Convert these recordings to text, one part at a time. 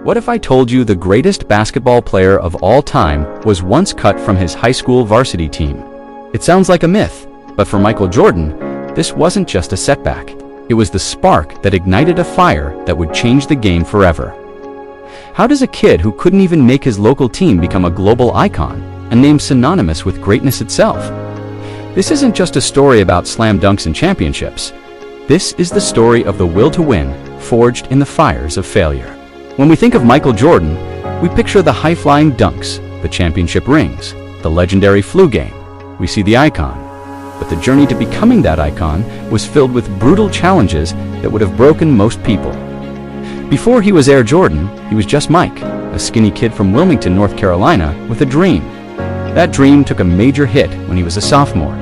What if I told you the greatest basketball player of all time was once cut from his high school varsity team? It sounds like a myth, but for Michael Jordan, this wasn't just a setback. It was the spark that ignited a fire that would change the game forever. How does a kid who couldn't even make his local team become a global icon, a name synonymous with greatness itself? This isn't just a story about slam dunks and championships. This is the story of the will to win, forged in the fires of failure. When we think of Michael Jordan, we picture the high-flying dunks, the championship rings, the legendary flu game. We see the icon. But the journey to becoming that icon was filled with brutal challenges that would have broken most people. Before he was Air Jordan, he was just Mike, a skinny kid from Wilmington, North Carolina, with a dream. That dream took a major hit when he was a sophomore.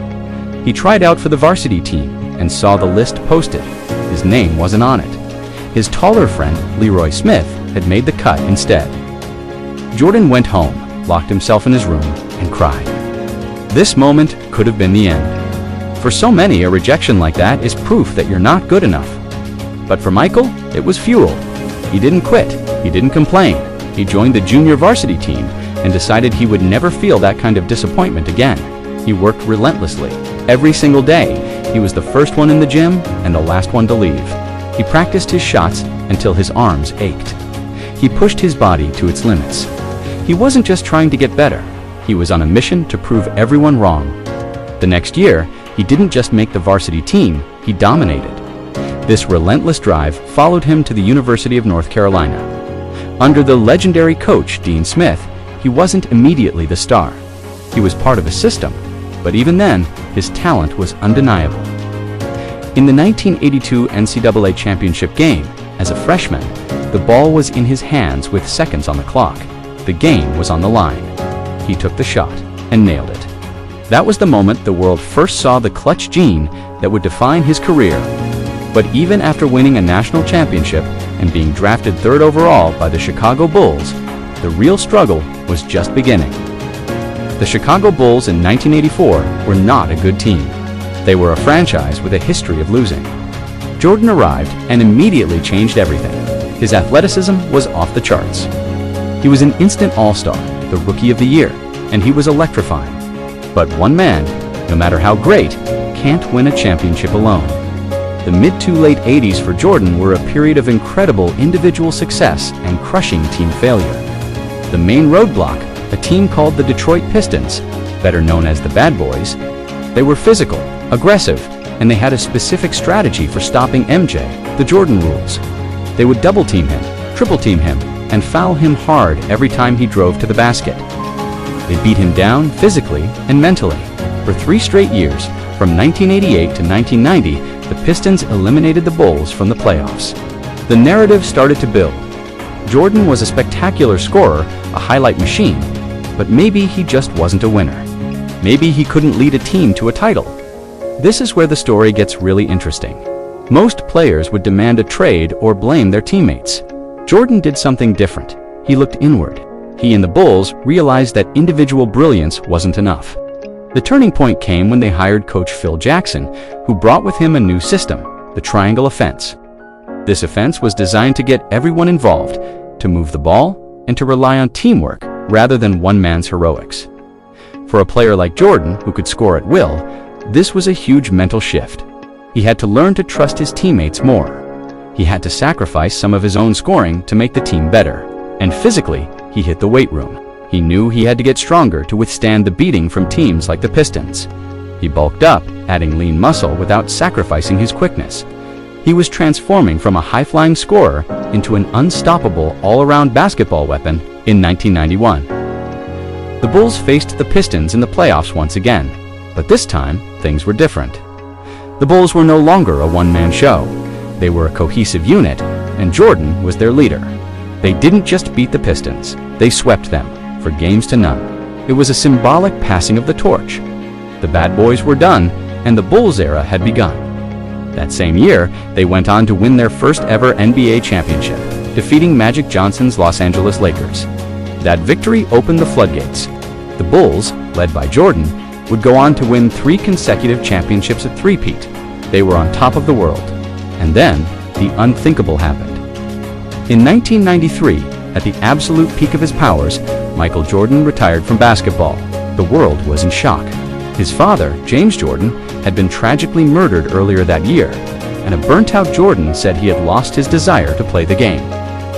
He tried out for the varsity team and saw the list posted. His name wasn't on it. His taller friend, Leroy Smith, had made the cut instead. Jordan went home, locked himself in his room, and cried. This moment could have been the end. For so many, a rejection like that is proof that you're not good enough. But for Michael, it was fuel. He didn't quit. He didn't complain. He joined the junior varsity team and decided he would never feel that kind of disappointment again. He worked relentlessly. Every single day, he was the first one in the gym and the last one to leave. He practiced his shots until his arms ached. He pushed his body to its limits. He wasn't just trying to get better. He was on a mission to prove everyone wrong. The next year, he didn't just make the varsity team, he dominated. This relentless drive followed him to the University of North Carolina. Under the legendary coach, Dean Smith, he wasn't immediately the star. He was part of a system, but even then, his talent was undeniable. In the 1982 NCAA championship game, as a freshman, the ball was in his hands with seconds on the clock. The game was on the line. He took the shot and nailed it. That was the moment the world first saw the clutch gene that would define his career. But even after winning a national championship and being drafted third overall by the Chicago Bulls, the real struggle was just beginning. The Chicago Bulls in 1984 were not a good team. They were a franchise with a history of losing. Jordan arrived and immediately changed everything. His athleticism was off the charts. He was an instant all-star, the Rookie of the Year, and he was electrifying. But one man, no matter how great, can't win a championship alone. The mid to late 80s for Jordan were a period of incredible individual success and crushing team failure. The main roadblock, a team called the Detroit Pistons, better known as the Bad Boys, they were physical, aggressive, and they had a specific strategy for stopping MJ, the Jordan rules. They would double-team him, triple-team him, and foul him hard every time he drove to the basket. They beat him down physically and mentally. For 3 straight years, from 1988 to 1990, the Pistons eliminated the Bulls from the playoffs. The narrative started to build. Jordan was a spectacular scorer, a highlight machine, but maybe he just wasn't a winner. Maybe he couldn't lead a team to a title. This is where the story gets really interesting. Most players would demand a trade or blame their teammates. Jordan did something different. He looked inward. He and the Bulls realized that individual brilliance wasn't enough. The turning point came when they hired coach Phil Jackson, who brought with him a new system, the triangle offense. This offense was designed to get everyone involved, to move the ball, and to rely on teamwork rather than one man's heroics. For a player like Jordan, who could score at will, this was a huge mental shift. He had to learn to trust his teammates more. He had to sacrifice some of his own scoring to make the team better. And physically, he hit the weight room. He knew he had to get stronger to withstand the beating from teams like the Pistons. He bulked up, adding lean muscle without sacrificing his quickness. He was transforming from a high-flying scorer into an unstoppable all-around basketball weapon in 1991. The Bulls faced the Pistons in the playoffs once again, but this time, things were different. The Bulls were no longer a one-man show. They were a cohesive unit, and Jordan was their leader. They didn't just beat the Pistons, they swept them, for games to none. It was a symbolic passing of the torch. The Bad Boys were done, and the Bulls era had begun. That same year, they went on to win their first ever NBA championship, defeating Magic Johnson's Los Angeles Lakers. That victory opened the floodgates. The Bulls, led by Jordan, would go on to win 3 consecutive championships at three-peat. They were on top of the world. And then, the unthinkable happened. In 1993, At the absolute peak of his powers, Michael Jordan retired from basketball. The world was in shock. His father, James Jordan, had been tragically murdered earlier that year, and a burnt-out Jordan said he had lost his desire to play the game.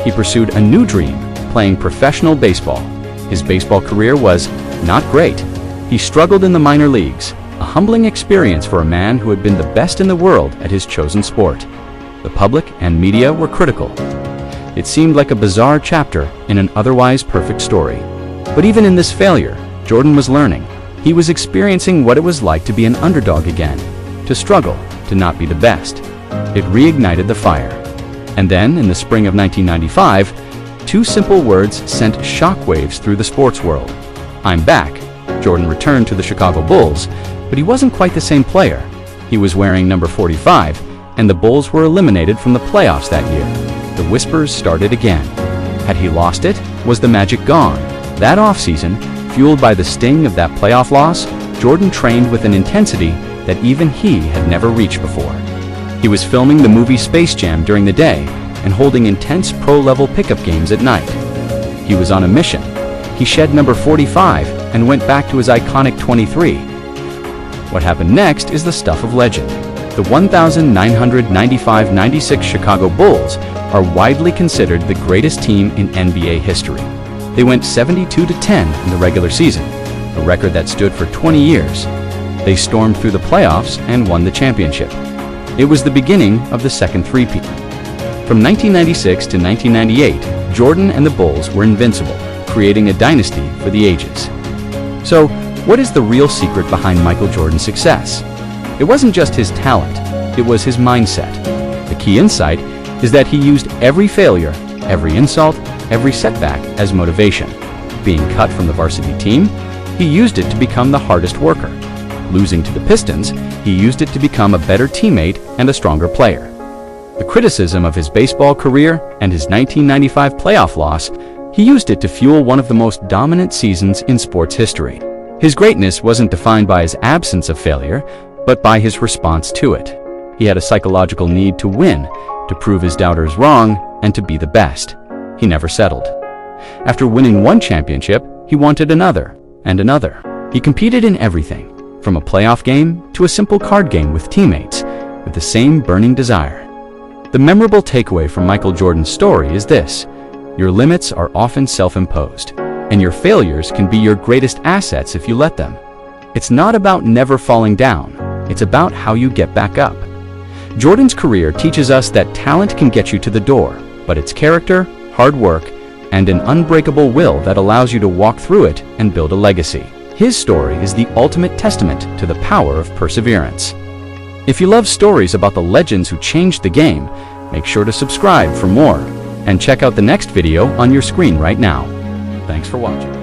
He pursued a new dream, playing professional baseball. His baseball career was not great. He struggled in the minor leagues, a humbling experience for a man who had been the best in the world at his chosen sport. The public and media were critical. It seemed like a bizarre chapter in an otherwise perfect story. But even in this failure, Jordan was learning. He was experiencing what it was like to be an underdog again, to struggle, to not be the best. It reignited the fire. And then, in the spring of 1995, two simple words sent shockwaves through the sports world. "I'm back." Jordan returned to the Chicago Bulls, but he wasn't quite the same player. He was wearing number 45, and the Bulls were eliminated from the playoffs that year. The whispers started again. Had he lost it? Was the magic gone? That offseason, fueled by the sting of that playoff loss, Jordan trained with an intensity that even he had never reached before. He was filming the movie Space Jam during the day and holding intense pro-level pickup games at night. He was on a mission. He shed number 45 and went back to his iconic 23. What happened next is the stuff of legend. The 1995-96 Chicago Bulls are widely considered the greatest team in NBA history. They went 72-10 in the regular season, a record that stood for 20 years. They stormed through the playoffs and won the championship. It was the beginning of the second three-peat. From 1996 to 1998, Jordan and the Bulls were invincible, creating a dynasty for the ages. So, what is the real secret behind Michael Jordan's success? It wasn't just his talent, it was his mindset. The key insight is that he used every failure, every insult, every setback as motivation. Being cut from the varsity team, he used it to become the hardest worker. Losing to the Pistons, he used it to become a better teammate and a stronger player. The criticism of his baseball career and his 1995 playoff loss, he used it to fuel one of the most dominant seasons in sports history. His greatness wasn't defined by his absence of failure, but by his response to it. He had a psychological need to win, to prove his doubters wrong, and to be the best. He never settled. After winning one championship, he wanted another, and another. He competed in everything, from a playoff game to a simple card game with teammates, with the same burning desire. The memorable takeaway from Michael Jordan's story is this: your limits are often self-imposed, and your failures can be your greatest assets if you let them. It's not about never falling down, it's about how you get back up. Jordan's career teaches us that talent can get you to the door, but it's character, hard work, and an unbreakable will that allows you to walk through it and build a legacy. His story is the ultimate testament to the power of perseverance. If you love stories about the legends who changed the game, make sure to subscribe for more, and check out the next video on your screen right now. Thanks for watching.